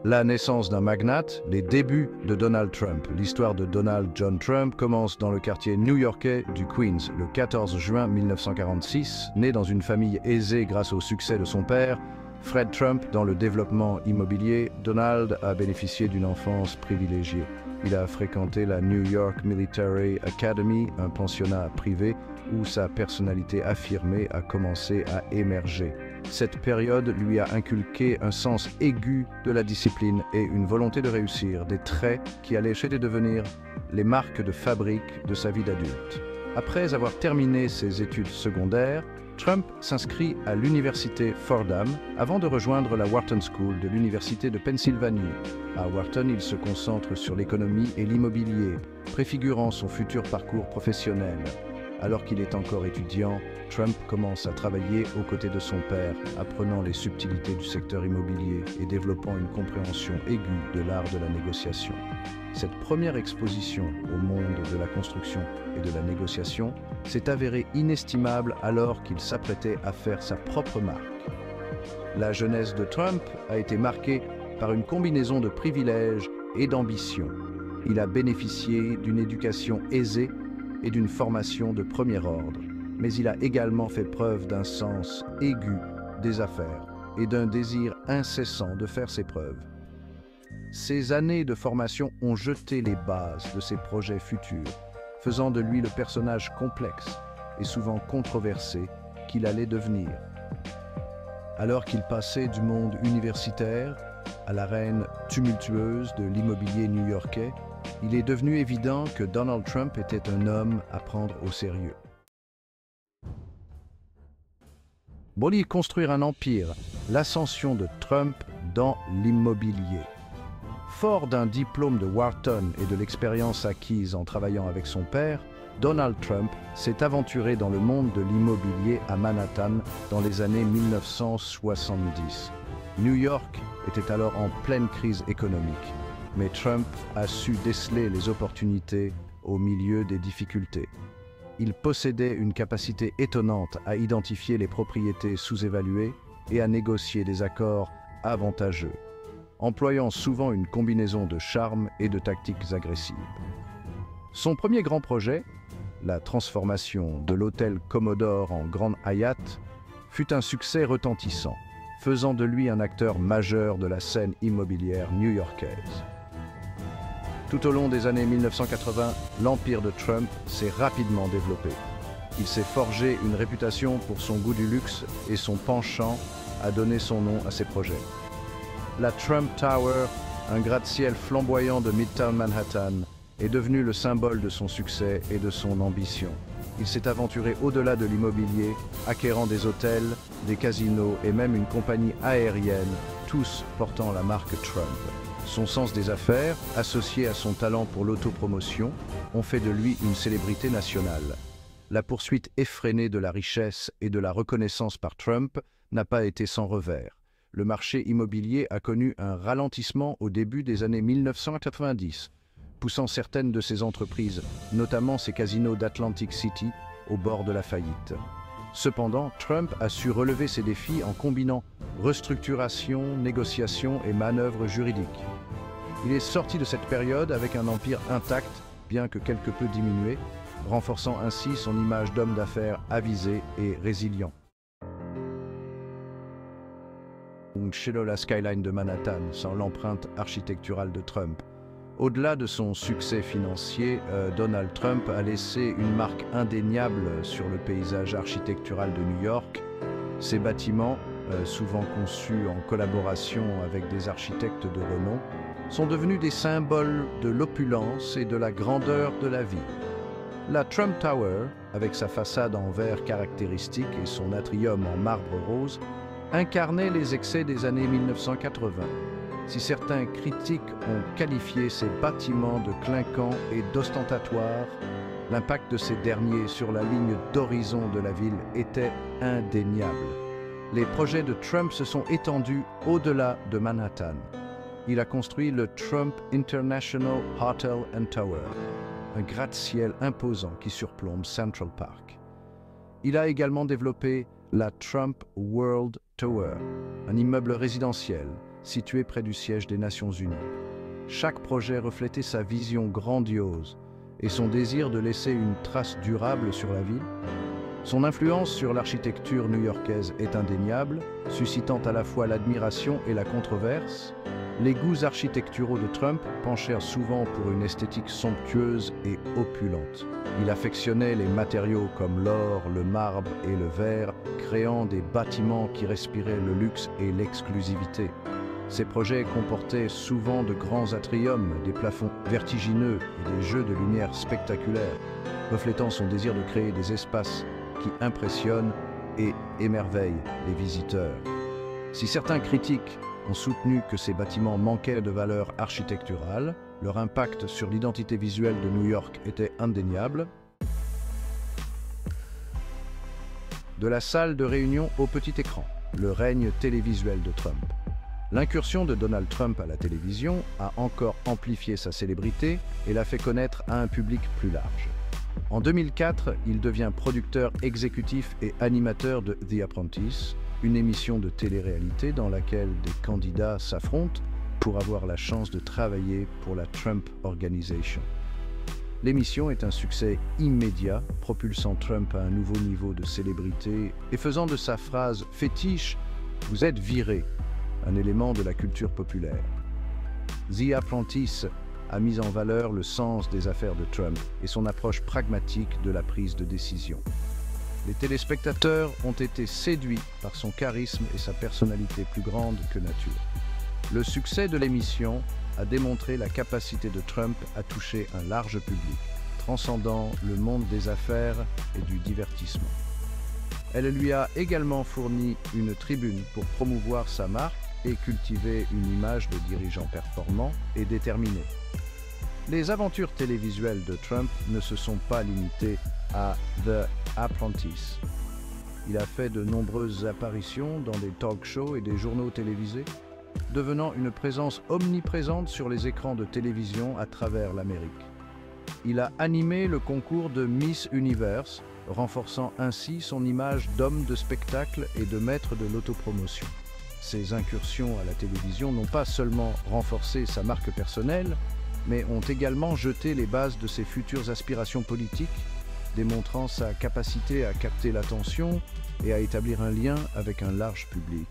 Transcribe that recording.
La naissance d'un magnate, les débuts de Donald Trump. L'histoire de Donald John Trump commence dans le quartier new-yorkais du Queens, le 14 juin 1946. Né dans une famille aisée grâce au succès de son père, Fred Trump, dans le développement immobilier, Donald a bénéficié d'une enfance privilégiée. Il a fréquenté la New York Military Academy, un pensionnat privé où sa personnalité affirmée a commencé à émerger. Cette période lui a inculqué un sens aigu de la discipline et une volonté de réussir, des traits qui allaient devenir les marques de fabrique de sa vie d'adulte. Après avoir terminé ses études secondaires, Trump s'inscrit à l'université Fordham avant de rejoindre la Wharton School de l'université de Pennsylvanie. À Wharton, il se concentre sur l'économie et l'immobilier, préfigurant son futur parcours professionnel. Alors qu'il est encore étudiant, Trump commence à travailler aux côtés de son père, apprenant les subtilités du secteur immobilier et développant une compréhension aiguë de l'art de la négociation. Cette première exposition au monde de la construction et de la négociation s'est avérée inestimable alors qu'il s'apprêtait à faire sa propre marque. La jeunesse de Trump a été marquée par une combinaison de privilèges et d'ambition. Il a bénéficié d'une éducation aisée et d'une formation de premier ordre, mais il a également fait preuve d'un sens aigu des affaires et d'un désir incessant de faire ses preuves. Ces années de formation ont jeté les bases de ses projets futurs, faisant de lui le personnage complexe et souvent controversé qu'il allait devenir. Alors qu'il passait du monde universitaire à l'arène tumultueuse de l'immobilier new-yorkais, il est devenu évident que Donald Trump était un homme à prendre au sérieux. Voulait construire un empire, l'ascension de Trump dans l'immobilier. Fort d'un diplôme de Wharton et de l'expérience acquise en travaillant avec son père, Donald Trump s'est aventuré dans le monde de l'immobilier à Manhattan dans les années 1970. New York était alors en pleine crise économique, mais Trump a su déceler les opportunités au milieu des difficultés. Il possédait une capacité étonnante à identifier les propriétés sous-évaluées et à négocier des accords avantageux, employant souvent une combinaison de charme et de tactiques agressives. Son premier grand projet, la transformation de l'hôtel Commodore en Grand Hyatt, fut un succès retentissant, faisant de lui un acteur majeur de la scène immobilière new-yorkaise. Tout au long des années 1980, l'empire de Trump s'est rapidement développé. Il s'est forgé une réputation pour son goût du luxe et son penchant a donné son nom à ses projets. La Trump Tower, un gratte-ciel flamboyant de Midtown Manhattan, est devenu le symbole de son succès et de son ambition. Il s'est aventuré au-delà de l'immobilier, acquérant des hôtels, des casinos et même une compagnie aérienne, tous portant la marque Trump. Son sens des affaires, associé à son talent pour l'autopromotion, ont fait de lui une célébrité nationale. La poursuite effrénée de la richesse et de la reconnaissance par Trump n'a pas été sans revers. Le marché immobilier a connu un ralentissement au début des années 1990, poussant certaines de ses entreprises, notamment ses casinos d'Atlantic City, au bord de la faillite. Cependant, Trump a su relever ces défis en combinant restructuration, négociation et manœuvres juridiques. Il est sorti de cette période avec un empire intact, bien que quelque peu diminué, renforçant ainsi son image d'homme d'affaires avisé et résilient. La skyline de Manhattan, sans l'empreinte architecturale de Trump. Au-delà de son succès financier, Donald Trump a laissé une marque indéniable sur le paysage architectural de New York. Ces bâtiments, souvent conçus en collaboration avec des architectes de renom, sont devenus des symboles de l'opulence et de la grandeur de la ville. La Trump Tower, avec sa façade en verre caractéristique et son atrium en marbre rose, incarnait les excès des années 1980. Si certains critiques ont qualifié ces bâtiments de clinquants et d'ostentatoires, l'impact de ces derniers sur la ligne d'horizon de la ville était indéniable. Les projets de Trump se sont étendus au-delà de Manhattan. Il a construit le Trump International Hotel and Tower, un gratte-ciel imposant qui surplombe Central Park. Il a également développé la Trump World Tower, un immeuble résidentiel situé près du siège des Nations Unies. Chaque projet reflétait sa vision grandiose et son désir de laisser une trace durable sur la ville. Son influence sur l'architecture new-yorkaise est indéniable, suscitant à la fois l'admiration et la controverse. Les goûts architecturaux de Trump penchèrent souvent pour une esthétique somptueuse et opulente. Il affectionnait les matériaux comme l'or, le marbre et le verre, créant des bâtiments qui respiraient le luxe et l'exclusivité. Ses projets comportaient souvent de grands atriums, des plafonds vertigineux et des jeux de lumière spectaculaires, reflétant son désir de créer des espaces qui impressionnent et émerveillent les visiteurs. Si certains critiques ont soutenu que ces bâtiments manquaient de valeur architecturale, leur impact sur l'identité visuelle de New York était indéniable. De la salle de réunion au petit écran, le règne télévisuel de Trump. L'incursion de Donald Trump à la télévision a encore amplifié sa célébrité et l'a fait connaître à un public plus large. En 2004, il devient producteur exécutif et animateur de The Apprentice, une émission de télé-réalité dans laquelle des candidats s'affrontent pour avoir la chance de travailler pour la Trump Organization. L'émission est un succès immédiat, propulsant Trump à un nouveau niveau de célébrité et faisant de sa phrase fétiche « Vous êtes viré » un élément de la culture populaire. The Apprentice a mis en valeur le sens des affaires de Trump et son approche pragmatique de la prise de décision. Les téléspectateurs ont été séduits par son charisme et sa personnalité plus grande que nature. Le succès de l'émission a démontré la capacité de Trump à toucher un large public, transcendant le monde des affaires et du divertissement. Elle lui a également fourni une tribune pour promouvoir sa marque et cultiver une image de dirigeant performant et déterminé. Les aventures télévisuelles de Trump ne se sont pas limitées à The Apprentice. Il a fait de nombreuses apparitions dans des talk-shows et des journaux télévisés, devenant une présence omniprésente sur les écrans de télévision à travers l'Amérique. Il a animé le concours de Miss Universe, renforçant ainsi son image d'homme de spectacle et de maître de l'autopromotion. Ses incursions à la télévision n'ont pas seulement renforcé sa marque personnelle, mais ont également jeté les bases de ses futures aspirations politiques, démontrant sa capacité à capter l'attention et à établir un lien avec un large public.